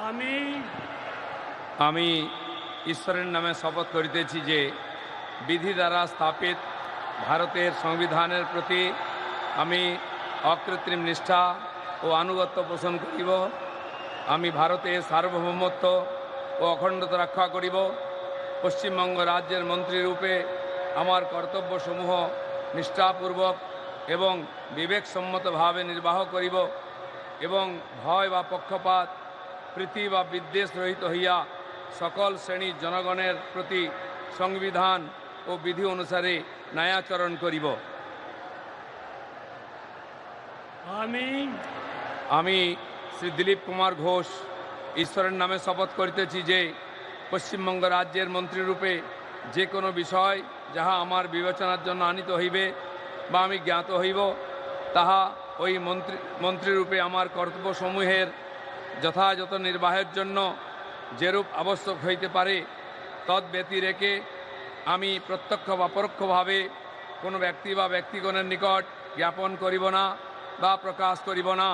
আমি আমি ঈশ্বরের নামে শপথ করিতেছি যে বিধি দ্বারা স্থাপিত ভারতের সংবিধানের প্রতি আমি অকৃত্রিম নিষ্ঠা ও আনুগত্য পোষণ করিব। আমি ভারতের সার্বভৌমত্ব ও অখণ্ডতা রক্ষা করিব। পশ্চিমবঙ্গ রাজ্যের মন্ত্রীরূপে আমার কর্তব্যসমূহ নিষ্ঠাপূর্বক এবং বিবেকসম্মতভাবে নির্বাহ করিব এবং ভয় বা পক্ষপাত প্রীতি বা বিদ্বেষ রহিত হইয়া সকল শ্রেণীর জনগণের প্রতি সংবিধান ও বিধি অনুসারে ন্যায়াচরণ করিব। আমি শ্রী দিলীপ কুমার ঘোষ ঈশ্বরের নামে শপথ করিতেছি যে পশ্চিমবঙ্গ রাজ্যের মন্ত্রীরূপে যে কোনো বিষয় যাহা আমার বিবেচনার জন্য আনিত হইবে বা আমি জ্ঞাত হইব, তাহা ওই মন্ত্রীরূপে আমার কর্তব্যসমূহের যথাযথ নির্বাহের জন্য যেরূপ আবশ্যক হইতে পারে তদ্ব্যতিরেকে আমি প্রত্যক্ষ বা পরোক্ষভাবে কোনো ব্যক্তি বা ব্যক্তিগণের নিকট জ্ঞাপন করিব না বা প্রকাশ করিব না।